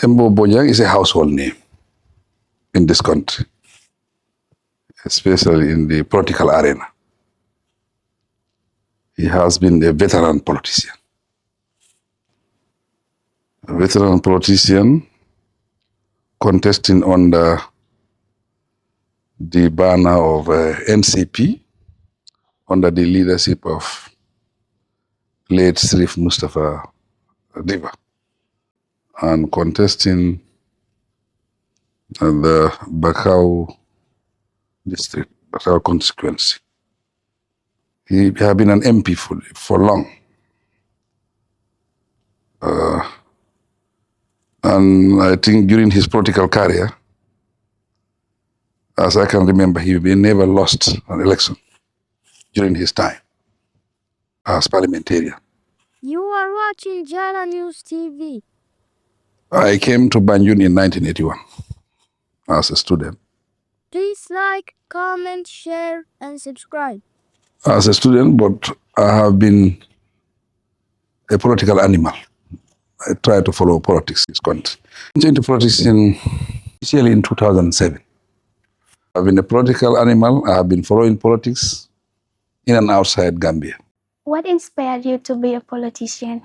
Dembo Bojang is a household name in this country, especially in the political arena. He has been a veteran politician. A veteran politician contesting under the banner of NCP under the leadership of late Sirif Mustafa Diba, and contesting the Barrow district, Barrow constituency. He had been an MP for long. And I think during his political career, as I can remember, he never lost an election during his time as parliamentarian. You are watching Jana News TV. I came to Banjul in 1981 as a student. Please like, comment, share, and subscribe. As a student, but I have been a political animal. I try to follow politics in this country. I went into politics initially in 2007. I've been a political animal. I have been following politics in and outside Gambia. What inspired you to be a politician?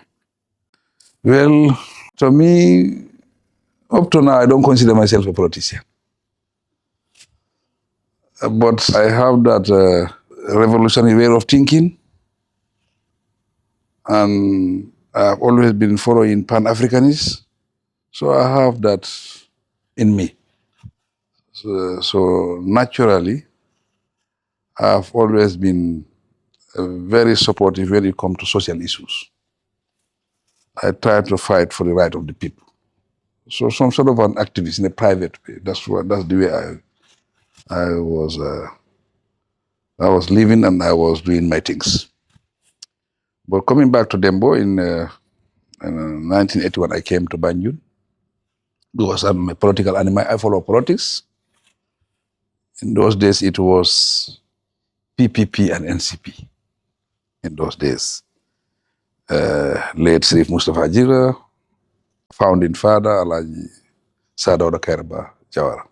Well, to me, up to now, I don't consider myself a politician. But I have that revolutionary way of thinking, and I've always been following Pan-Africanism, so I have that in me. So naturally, I've always been very supportive when it comes to social issues. I try to fight for the right of the people. So some sort of an activist in a private way. That's the way I was living and I was doing my things. But coming back to Dembo in 1981, I came to Banjul because I'm a political animal. I follow politics. In those days, it was PPP and NCP. In those days, late Sirif Mustafa Jira, founding father Alaji Sadauda Kairaba Jawara.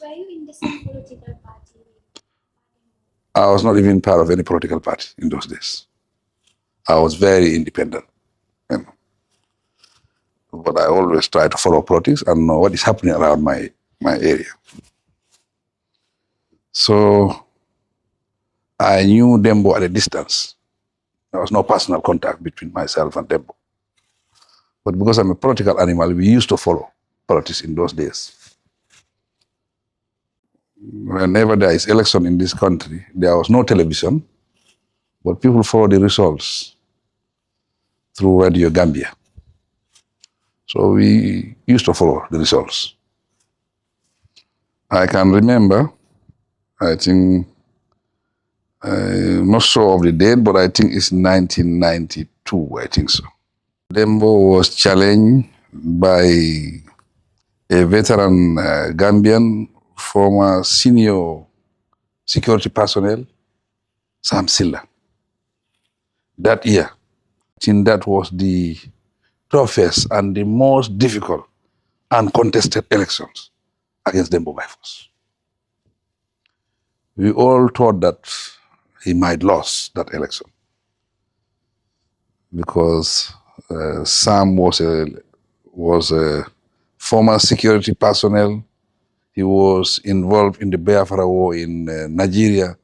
Were you in the same political party? I was not even part of any political party in those days. I was very independent. You know. But I always try to follow politics and know what is happening around my area. So I knew Dembo at a distance. There was no personal contact between myself and Dembo. But because I'm a political animal, we used to follow politics in those days. Whenever there is election in this country, there was no television, but people follow the results through Radio Gambia. So we used to follow the results. I can remember, I think, I'm not sure of the date, but I think it's 1992, I think so. Dembo was challenged by a veteran Gambian, former senior security personnel, Sam Silla. That year, I think that was the toughest and the most difficult uncontested elections against Dembo Byforce. We all thought that he might lose that election because Sam was a former security personnel. He was involved in the Biafra war in Nigeria.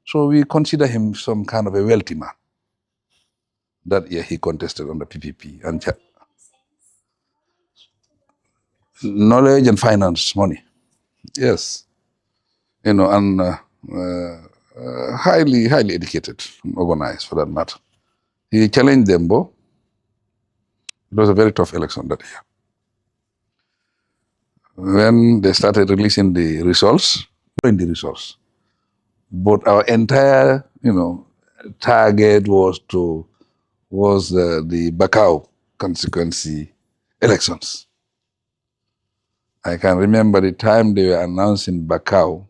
So we consider him some kind of a wealthy man. That year he contested on the PPP. And knowledge and finance, money. Yes. You know, and highly educated, organized for that matter. He challenged Dembo. It was a very tough election that year. When they started releasing the results, but our entire, target was the Bakau constituency elections. I can remember the time they were announcing Bakau,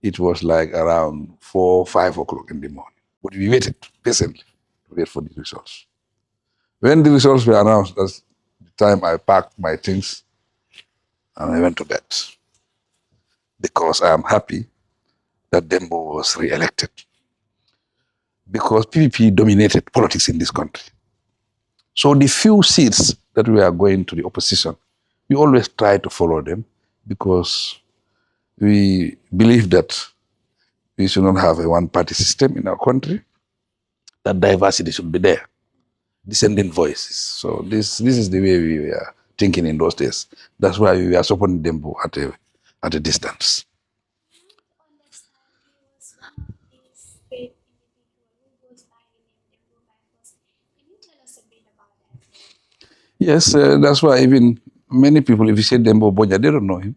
it was like around 4 or 5 o'clock in the morning. But we waited patiently to wait for the results. When the results were announced, as time I packed my things and I went to bed because I am happy that Dembo was re-elected because PPP dominated politics in this country. So the few seats that we are going to the opposition, we always try to follow them because we believe that we should not have a one-party system in our country, that diversity should be there, dissenting voices. So this is the way we were thinking in those days. That's why we were supporting Dembo at a distance. Great individual who goes by the name Dembo Byforce. Can you tell us a bit about that? Yes, that's why even many people, if you say Dembo Bojang, they don't know him.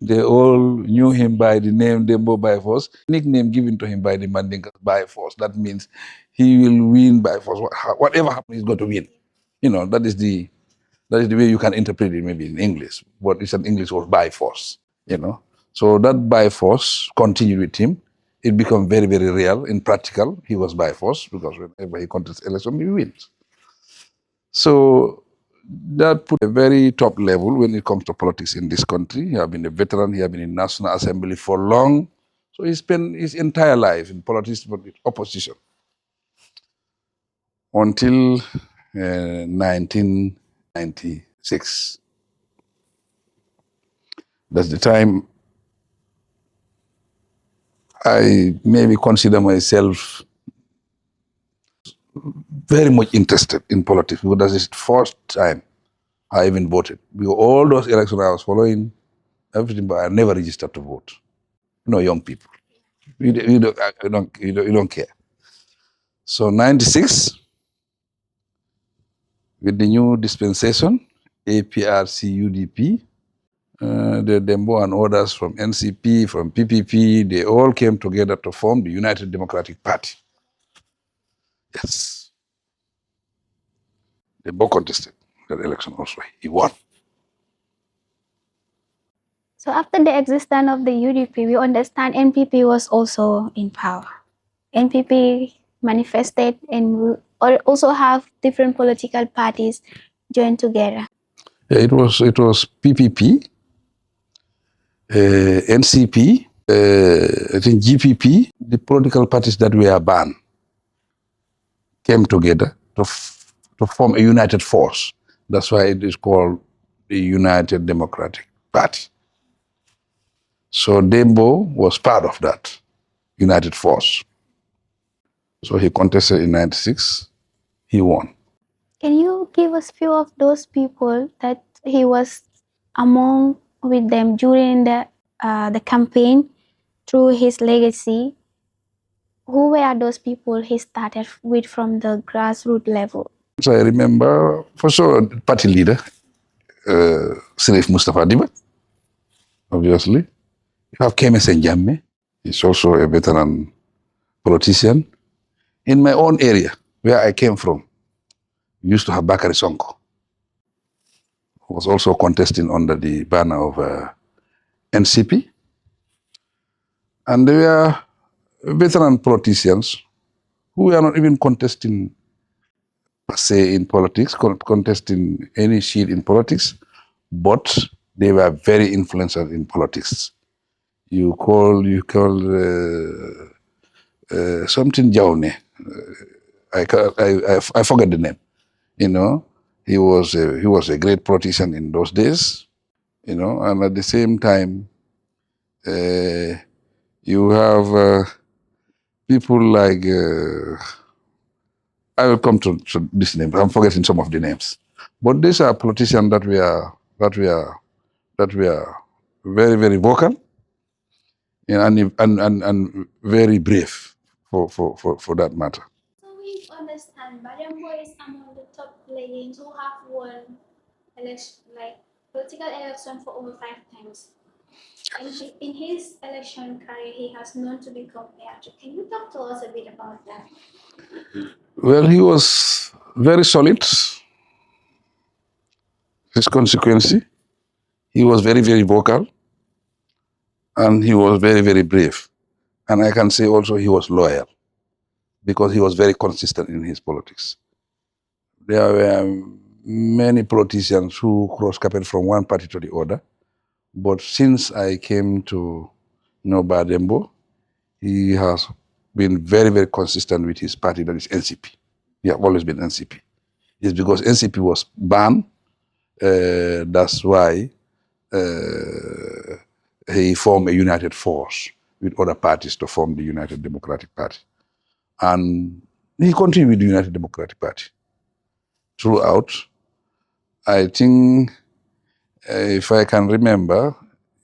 They all knew him by the name Dembo Byforce, nickname given to him by the Mandinka Byforce. That means he will win by force. Whatever happens, he's going to win. You know, that is the way you can interpret it maybe in English, but it's an English word by force, you know. So that by force continued with him. It became very, very real and practical. He was by force because whenever he contests election, he wins. So that put a very top level when it comes to politics in this country. He has been a veteran. He has been in National Assembly for long. So he spent his entire life in politics, but with opposition until 1996. That's the time I maybe consider myself very much interested in politics because that's the first time I even voted. Because all those elections I was following, everything, but I never registered to vote. You know, young people, you don't care. So 96, with the new dispensation, APRC, UDP, the Dembo and others from NCP, from PPP, they all came together to form the United Democratic Party. Yes. Dembo contested that election also. He won. So after the existence of the UDP, we understand NPP was also in power. NPP manifested and will also have different political parties join together. Yeah, it was PPP, NCP, I think GPP, the political parties that were banned came together to form a united force. That's why it is called the United Democratic Party. So Dembo was part of that united force. So he contested in 96, he won. Can you give us few of those people that he was among with them during the campaign through his legacy? Who were those people he started with from the grassroots level? So I remember, for sure, party leader, Sirif Mustafa Diba, obviously. You have Keme Senjamme. He's also a veteran politician. In my own area, where I came from, we used to have Bakari Sonko, who was also contesting under the banner of NCP. And there were veteran politicians who were not even contesting per se in politics, contesting any seat in politics, but they were very influential in politics. You call something Jaune. I forget the name. You know, he was a great politician in those days. You know, and at the same time, you have people like I will come to this name. I'm forgetting some of the names, but these are politicians that were very, very vocal and very brave for that matter. So we understand Dembo is among the top players who have won political election for over 5 times. And in his election career, he has known to be compared to. Can you talk to us a bit about that? Well, he was very solid. His consequency, he was very, very vocal, and he was very, very brave. And I can say also he was loyal because he was very consistent in his politics. There were many politicians who cross-carpet from one party to the other. But since I came to know Dembo, he has been very, very consistent with his party, that is NCP. He has always been NCP. It's because NCP was banned, that's why he formed a united force with other parties to form the United Democratic Party. And he continued with the United Democratic Party throughout. I think, if I can remember,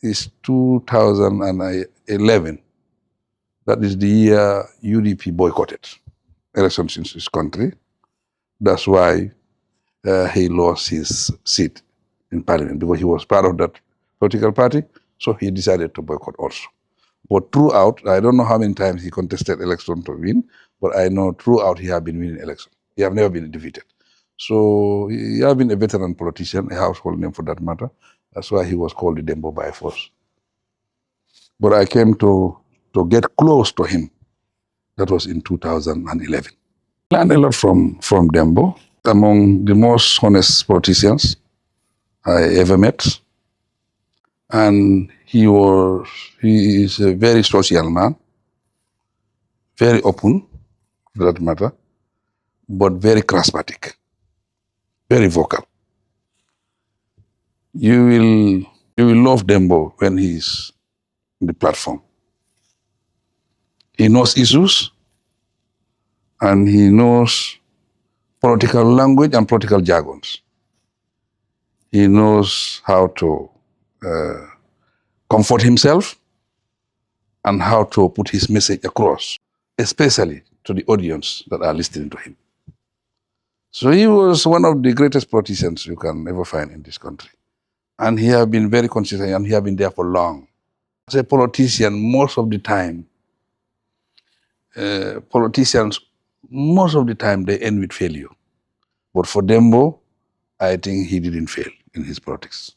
it's 2011. That is the year UDP boycotted elections in his country. That's why he lost his seat in parliament, because he was part of that political party, so he decided to boycott also. But throughout, I don't know how many times he contested election to win, but I know throughout he has been winning election. He has never been defeated. So he has been a veteran politician, a household name for that matter. That's why he was called the Dembo Byforce. But I came to get close to him. That was in 2011. I learned a lot from Dembo, among the most honest politicians I ever met. And he is a very social man, very open, for that matter, but very charismatic, very vocal. You will love Dembo when he's on the platform. He knows issues, and he knows political language and political jargons. He knows how to comfort himself and how to put his message across, especially to the audience that are listening to him. So he was one of the greatest politicians you can ever find in this country. And he has been very consistent, and he has been there for long. As a politician, most of the time, they end with failure. But for Dembo, I think he didn't fail in his politics.